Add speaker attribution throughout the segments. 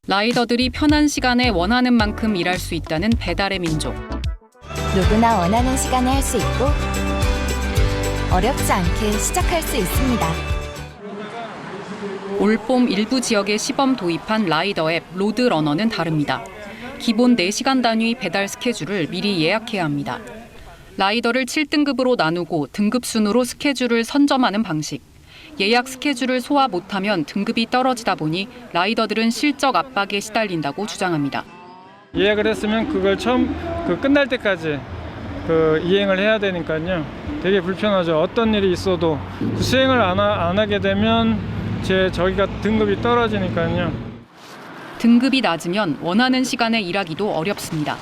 Speaker 1: 라이더들이 편한 시간에 원하는 만큼 일할 수 있다는 배달의 민족.
Speaker 2: 누구나 원하는 시간에 할 수 있고 어렵지 않게 시작할 수 있습니다.
Speaker 1: 올봄 일부 지역에 시범 도입한 라이더 앱 로드러너는 다릅니다. 기본 4시간 단위 배달 스케줄을 미리 예약해야 합니다. 라이더를 7등급으로 나누고 등급 순으로 스케줄을 선점하는 방식. 예약 스케줄을 소화 못하면 등급이 떨어지다 보니 라이더들은 실적 압박에 시달린다고 주장합니다.
Speaker 3: 예약을 했으면 그걸 끝날 때까지 이행을 해야 되니까요. 되게 불편하죠. 어떤 일이 있어도 수행을 안 하게 되면 저희가 등급이 떨어지니까요.
Speaker 1: 등급이 낮으면 원하는 시간에 일하기도 어렵습니다.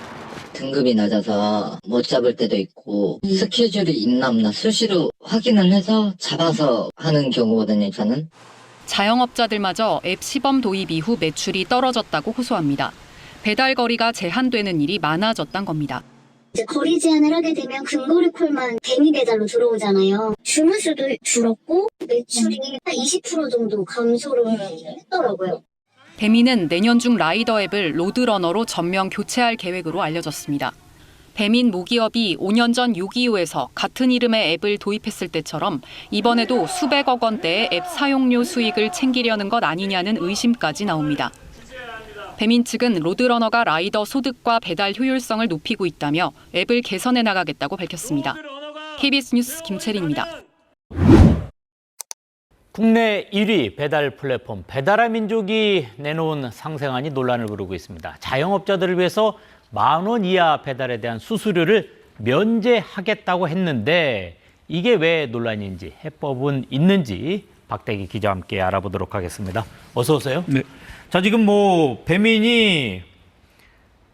Speaker 4: 등급이 낮아서 못 잡을 때도 있고 스케줄이 있나 없나 수시로 확인을 해서 잡아서 하는 경우거든요, 저는.
Speaker 1: 자영업자들마저 앱 시범 도입 이후 매출이 떨어졌다고 호소합니다. 배달 거리가 제한되는 일이 많아졌단 겁니다.
Speaker 5: 이제 거리 제한을 하게 되면 근거리 콜만 대미 배달로 들어오잖아요. 주문 수도 줄었고 매출이 한 20% 정도 감소를 했더라고요.
Speaker 1: 배민은 내년 중 라이더 앱을 로드러너로 전면 교체할 계획으로 알려졌습니다. 배민 모기업이 5년 전 요기요에서 같은 이름의 앱을 도입했을 때처럼 이번에도 수백억 원대의 앱 사용료 수익을 챙기려는 것 아니냐는 의심까지 나옵니다. 배민 측은 로드러너가 라이더 소득과 배달 효율성을 높이고 있다며 앱을 개선해 나가겠다고 밝혔습니다. KBS 뉴스 김채린입니다.
Speaker 6: 국내 1위 배달 플랫폼 배달의 민족이 내놓은 상생안이 논란을 부르고 있습니다. 자영업자들을 위해서 10,000원 이하 배달에 대한 수수료를 면제하겠다고 했는데 이게 왜 논란인지 해법은 있는지 박대기 기자와 함께 알아보도록 하겠습니다. 어서 오세요.
Speaker 7: 네.
Speaker 6: 자, 지금 배민이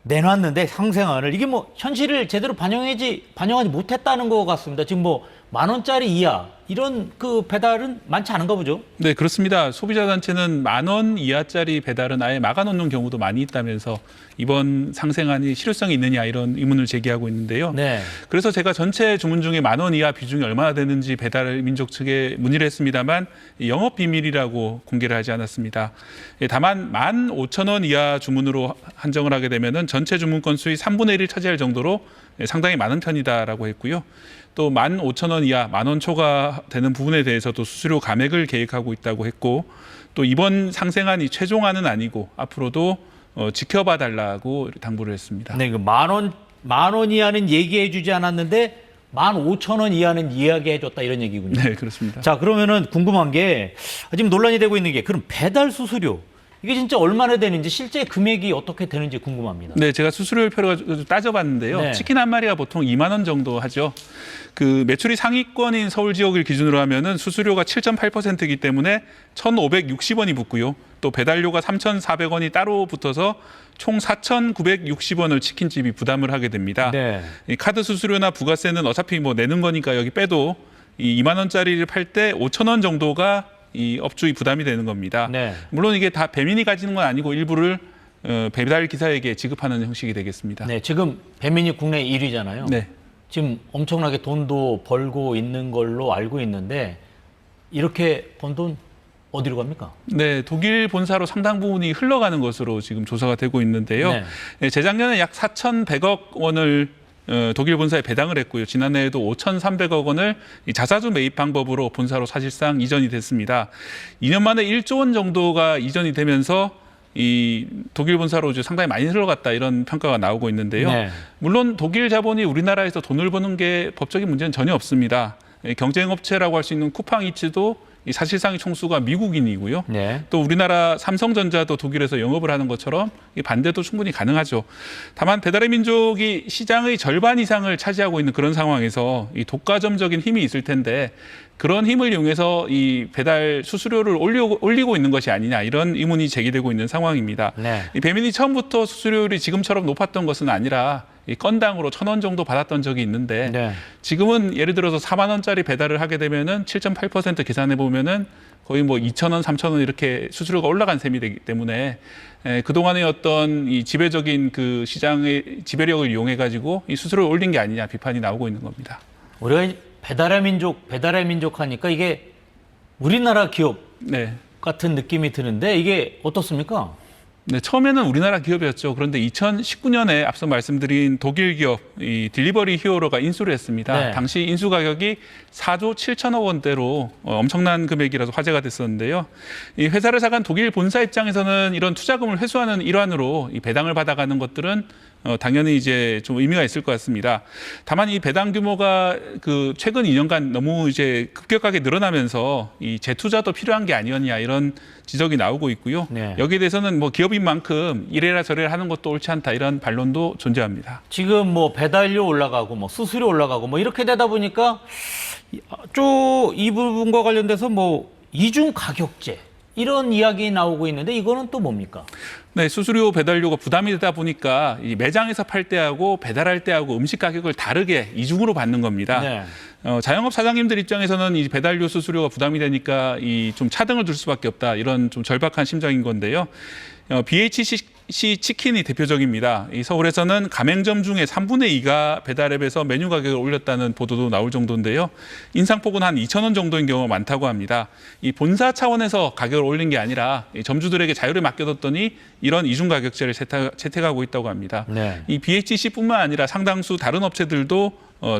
Speaker 6: 내놨는데 상생안을 이게 현실을 제대로 반영하지 못했다는 것 같습니다. 지금 10,000원짜리 이하 이런 배달은 많지 않은가 보죠?
Speaker 7: 네, 그렇습니다. 소비자단체는 10,000원 이하짜리 배달은 아예 막아놓는 경우도 많이 있다면서 이번 상생안이 실효성이 있느냐 이런 의문을 제기하고 있는데요.
Speaker 6: 네.
Speaker 7: 그래서 제가 전체 주문 중에 10,000원 이하 비중이 얼마나 되는지 배달의 민족 측에 문의를 했습니다만 영업 비밀이라고 공개를 하지 않았습니다. 다만 15,000원 이하 주문으로 한정을 하게 되면은 전체 주문 건수의 3분의 1을 차지할 정도로 상당히 많은 편이다라고 했고요. 또 15,000원 이하, 10,000원 초과되는 부분에 대해서도 수수료 감액을 계획하고 있다고 했고 또 이번 상생안이 최종안은 아니고 앞으로도 지켜봐 달라고 당부를 했습니다.
Speaker 6: 네, 10,000원 이하는 얘기해주지 않았는데 15,000원 이하는 이야기해줬다 이런 얘기군요.
Speaker 7: 네, 그렇습니다.
Speaker 6: 자, 그러면은 궁금한 게 지금 논란이 되고 있는 게 그럼 배달 수수료 이게 진짜 얼마나 되는지 실제 금액이 어떻게 되는지 궁금합니다.
Speaker 7: 네, 제가 수수료표를 따져봤는데요.
Speaker 6: 네.
Speaker 7: 치킨 한 마리가 보통 2만 원 정도 하죠. 매출이 상위권인 서울 지역을 기준으로 하면은 수수료가 7.8%이기 때문에 1,560원이 붙고요. 또 배달료가 3,400원이 따로 붙어서 총 4,960원을 치킨집이 부담을 하게 됩니다.
Speaker 6: 네.
Speaker 7: 이 카드 수수료나 부가세는 어차피 내는 거니까 여기 빼도 이 2만 원짜리를 팔 때 5,000원 정도가 이 업주의 부담이 되는 겁니다.
Speaker 6: 네.
Speaker 7: 물론 이게 다 배민이 가지는 건 아니고 일부를 배달 기사에게 지급하는 형식이 되겠습니다.
Speaker 6: 네, 지금 배민이 국내 1위잖아요.
Speaker 7: 네.
Speaker 6: 지금 엄청나게 돈도 벌고 있는 걸로 알고 있는데 이렇게 번 돈 어디로 갑니까?
Speaker 7: 네, 독일 본사로 상당 부분이 흘러가는 것으로 지금 조사가 되고 있는데요.
Speaker 6: 네.
Speaker 7: 재작년에 약 4,100억 원을 독일 본사에 배당을 했고요. 지난해에도 5,300억 원을 자사주 매입 방법으로 본사로 사실상 이전이 됐습니다. 2년 만에 1조 원 정도가 이전이 되면서 이 독일 본사로 상당히 많이 흘러갔다 이런 평가가 나오고 있는데요.
Speaker 6: 네.
Speaker 7: 물론 독일 자본이 우리나라에서 돈을 버는 게 법적인 문제는 전혀 없습니다. 경쟁업체라고 할 수 있는 쿠팡이츠도 사실상의 총수가 미국인이고요.
Speaker 6: 네.
Speaker 7: 또 우리나라 삼성전자도 독일에서 영업을 하는 것처럼 반대도 충분히 가능하죠. 다만 배달의 민족이 시장의 절반 이상을 차지하고 있는 그런 상황에서 이 독과점적인 힘이 있을 텐데 그런 힘을 이용해서 이 배달 수수료를 올리고 있는 것이 아니냐 이런 의문이 제기되고 있는 상황입니다.
Speaker 6: 네.
Speaker 7: 이 배민이 처음부터 수수료율이 지금처럼 높았던 것은 아니라 이 건당으로 1,000원 정도 받았던 적이 있는데
Speaker 6: 네.
Speaker 7: 지금은 예를 들어서 4만 원짜리 배달을 하게 되면은 7.8% 계산해 보면은 거의 2,000원, 3,000원 이렇게 수수료가 올라간 셈이 되기 때문에 그동안의 어떤 이 지배적인 시장의 지배력을 이용해 가지고 이 수수료를 올린 게 아니냐 비판이 나오고 있는 겁니다.
Speaker 6: 우리가 배달의 민족 하니까 이게 우리나라 기업
Speaker 7: 네.
Speaker 6: 같은 느낌이 드는데 이게 어떻습니까?
Speaker 7: 네, 처음에는 우리나라 기업이었죠. 그런데 2019년에 앞서 말씀드린 독일 기업 이 딜리버리 히어로가 인수를 했습니다.
Speaker 6: 네.
Speaker 7: 당시 인수 가격이 4조 7천억 원대로 엄청난 금액이라서 화제가 됐었는데요. 이 회사를 사간 독일 본사 입장에서는 이런 투자금을 회수하는 일환으로 이 배당을 받아가는 것들은 당연히 이제 좀 의미가 있을 것 같습니다. 다만 이 배당 규모가 그 최근 2년간 너무 이제 급격하게 늘어나면서 이 재투자도 필요한 게 아니었냐 이런 지적이 나오고 있고요.
Speaker 6: 네.
Speaker 7: 여기에 대해서는 뭐 기업인 만큼 이래라 저래라 하는 것도 옳지 않다 이런 반론도 존재합니다.
Speaker 6: 지금 뭐 배달료 올라가고 뭐 수수료 올라가고 뭐 이렇게 되다 보니까 이 부분과 관련돼서 뭐 이중 가격제 이런 이야기 나오고 있는데 이거는 또 뭡니까?
Speaker 7: 네, 수수료 배달료가 부담이 되다 보니까 이 매장에서 팔 때하고 배달할 때하고 음식 가격을 다르게 이중으로 받는 겁니다.
Speaker 6: 네.
Speaker 7: 자영업 사장님들 입장에서는 이 배달료 수수료가 부담이 되니까 이 좀 차등을 둘 수밖에 없다 이런 좀 절박한 심정인 건데요. BHC 치킨이 대표적입니다. 이 서울에서는 가맹점 중에 3분의 2가 배달앱에서 메뉴 가격을 올렸다는 보도도 나올 정도인데요. 인상폭은 한 2,000원 정도인 경우가 많다고 합니다. 이 본사 차원에서 가격을 올린 게 아니라 이 점주들에게 자유를 맡겨뒀더니 이런 이중 가격제를 채택하고 있다고 합니다.
Speaker 6: 네.
Speaker 7: 이 BHC뿐만 아니라 상당수 다른 업체들도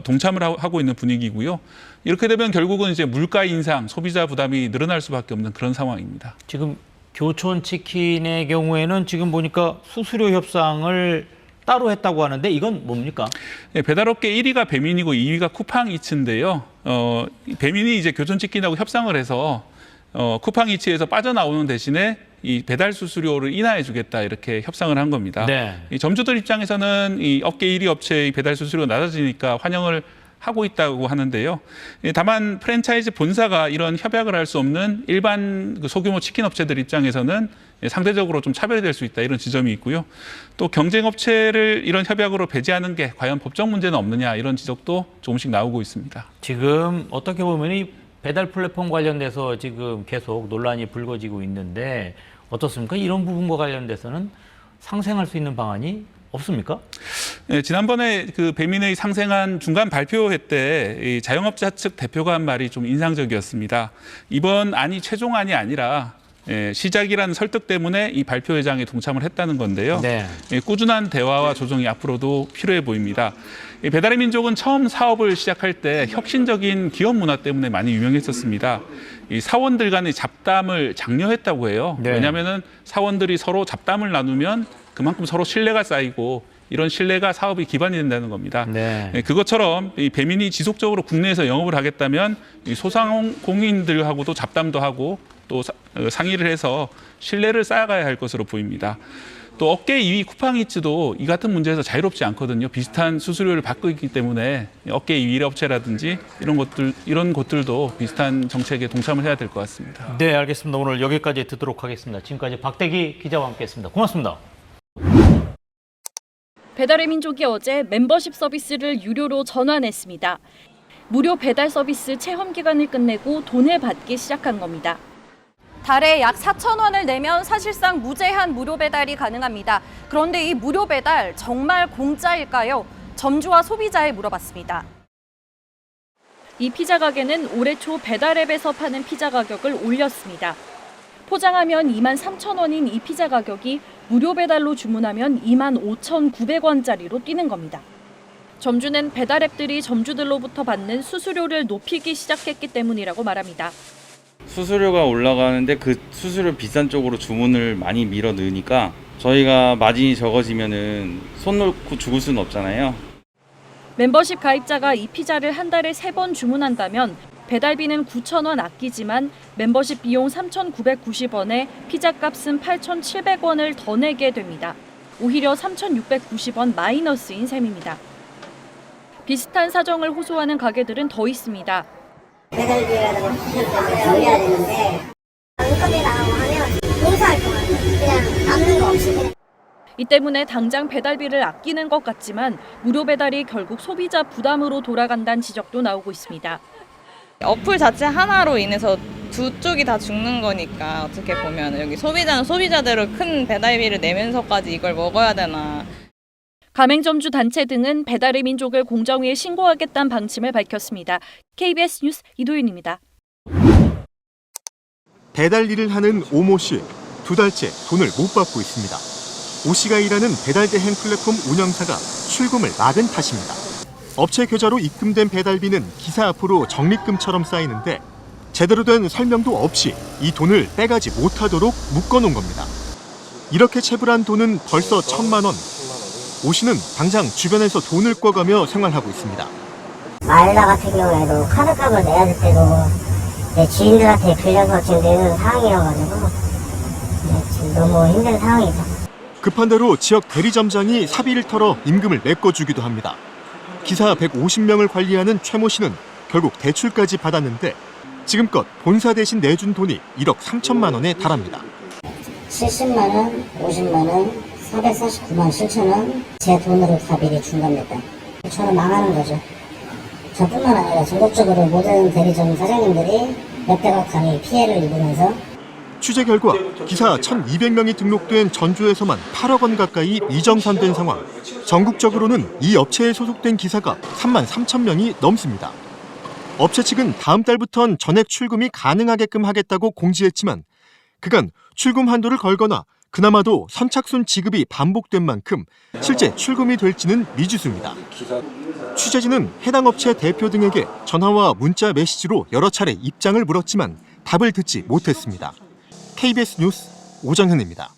Speaker 7: 동참을 하고 있는 분위기고요. 이렇게 되면 결국은 이제 물가 인상, 소비자 부담이 늘어날 수밖에 없는 그런 상황입니다.
Speaker 6: 지금 교촌 치킨의 경우에는 지금 보니까 수수료 협상을 따로 했다고 하는데 이건 뭡니까?
Speaker 7: 네, 배달업계 1위가 배민이고 2위가 쿠팡이츠인데요. 배민이 이제 교촌 치킨하고 협상을 해서 쿠팡이츠에서 빠져나오는 대신에 이 배달 수수료를 인하해 주겠다 이렇게 협상을 한 겁니다.
Speaker 6: 네.
Speaker 7: 이 점주들 입장에서는 이 업계 1위 업체의 배달 수수료가 낮아지니까 환영을 하고 있다고 하는데요. 다만 프랜차이즈 본사가 이런 협약을 할 수 없는 일반 그 소규모 치킨 업체들 입장에서는 상대적으로 좀 차별이 될 수 있다 이런 지점이 있고요. 또 경쟁 업체를 이런 협약으로 배제하는 게 과연 법적 문제는 없느냐 이런 지적도 조금씩 나오고 있습니다.
Speaker 6: 지금 어떻게 보면 이 배달 플랫폼 관련돼서 지금 계속 논란이 불거지고 있는데 어떻습니까? 이런 부분과 관련돼서는 상생할 수 있는 방안이 없습니까?
Speaker 7: 네, 지난번에 그 배민의 상생안 중간 발표회 때 이 자영업자 측 대표가 한 말이 좀 인상적이었습니다. 이번 안이 최종안이 아니라 시작이라는 설득 때문에 이 발표회장에 동참을 했다는 건데요.
Speaker 6: 네.
Speaker 7: 꾸준한 대화와 조정이 앞으로도 필요해 보입니다. 배달의 민족은 처음 사업을 시작할 때 혁신적인 기업 문화 때문에 많이 유명했었습니다. 이 사원들 간의 잡담을 장려했다고 해요.
Speaker 6: 네.
Speaker 7: 왜냐하면 사원들이 서로 잡담을 나누면 그만큼 서로 신뢰가 쌓이고 이런 신뢰가 사업의 기반이 된다는 겁니다.
Speaker 6: 네.
Speaker 7: 그것처럼 이 배민이 지속적으로 국내에서 영업을 하겠다면 이 소상공인들하고도 잡담도 하고 또 상의를 해서 신뢰를 쌓아가야 할 것으로 보입니다. 또 업계 2위 쿠팡이츠도 이 같은 문제에서 자유롭지 않거든요. 비슷한 수수료를 받고 있기 때문에 업계 2위 업체라든지 이런 곳들도 비슷한 정책에 동참을 해야 될 것 같습니다.
Speaker 6: 네, 알겠습니다. 오늘 여기까지 듣도록 하겠습니다. 지금까지 박대기 기자와 함께했습니다. 고맙습니다.
Speaker 8: 배달의 민족이 어제 멤버십 서비스를 유료로 전환했습니다. 무료 배달 서비스 체험 기간을 끝내고 돈을 받기 시작한 겁니다. 달에 약 4,000원을 내면 사실상 무제한 무료 배달이 가능합니다. 그런데 이 무료 배달 정말 공짜일까요? 점주와 소비자에 물어봤습니다. 이 피자 가게는 올해 초 배달앱에서 파는 피자 가격을 올렸습니다. 포장하면 23,000원인 이 피자 가격이 무료 배달로 주문하면 25,900원짜리로 뛰는 겁니다. 점주는 배달앱들이 점주들로부터 받는 수수료를 높이기 시작했기 때문이라고 말합니다.
Speaker 9: 수수료가 올라가는데 그 수수료 비싼 쪽으로 주문을 많이 밀어 넣으니까 저희가 마진이 적어지면은 손 놓고 죽을 수는 없잖아요.
Speaker 8: 멤버십 가입자가 이 피자를 한 달에 3번 주문한다면 배달비는 9,000원 아끼지만 멤버십 비용 3,990원에 피자 값은 8,700원을 더 내게 됩니다. 오히려 3,690원 마이너스인 셈입니다. 비슷한 사정을 호소하는 가게들은 더 있습니다.
Speaker 5: 배달비라든가 수수료 때문에 올려야 되는데 인건비 나가고 하면 봉사할 동안 그냥 남는 거 없이 그냥.
Speaker 8: 이 때문에 당장 배달비를 아끼는 것 같지만 무료 배달이 결국 소비자 부담으로 돌아간다는 지적도 나오고 있습니다.
Speaker 10: 어플 자체 하나로 인해서 두 쪽이 다 죽는 거니까 어떻게 보면 여기 소비자는 소비자대로 큰 배달비를 내면서까지 이걸 먹어야 되나.
Speaker 8: 가맹점주 단체 등은 배달의 민족을 공정위에 신고하겠다는 방침을 밝혔습니다. KBS 뉴스 이도윤입니다.
Speaker 11: 배달 일을 하는 오모 씨. 2달째 돈을 못 받고 있습니다. 오 씨가 일하는 배달 대행 플랫폼 운영사가 출금을 막은 탓입니다. 업체 계좌로 입금된 배달비는 기사 앞으로 적립금처럼 쌓이는데 제대로 된 설명도 없이 이 돈을 빼가지 못하도록 묶어놓은 겁니다. 이렇게 체불한 돈은 벌써 1,000만 원. 오 씨는 당장 주변에서 돈을 꿔가며 생활하고 있습니다.
Speaker 5: 마일라 같은 경우에도 카드값을 내야 될 때도 내 지인들한테 빌려서 지금 내는 상황이어가지고 지금 너무 힘든 상황이죠.
Speaker 11: 급한 대로 지역 대리점장이 사비를 털어 임금을 메꿔주기도 합니다. 기사 150명을 관리하는 최모 씨는 결국 대출까지 받았는데 지금껏 본사 대신 내준 돈이 1억 3천만 원에 달합니다.
Speaker 5: 70만 원, 50만 원, 449만 7천 원 제 돈으로 다 미리 준 겁니다. 저는 망하는 거죠. 저뿐만 아니라 전국적으로 모든 대리점 사장님들이 몇백억 단위 피해를 입으면서
Speaker 11: 취재 결과 기사 1,200명이 등록된 전주에서만 8억 원 가까이 미정산된 상황. 전국적으로는 이 업체에 소속된 기사가 3만 3천 명이 넘습니다. 업체 측은 다음 달부턴 전액 출금이 가능하게끔 하겠다고 공지했지만 그간 출금 한도를 걸거나 그나마도 선착순 지급이 반복된 만큼 실제 출금이 될지는 미지수입니다. 취재진은 해당 업체 대표 등에게 전화와 문자 메시지로 여러 차례 입장을 물었지만 답을 듣지 못했습니다. KBS 뉴스 오정현입니다.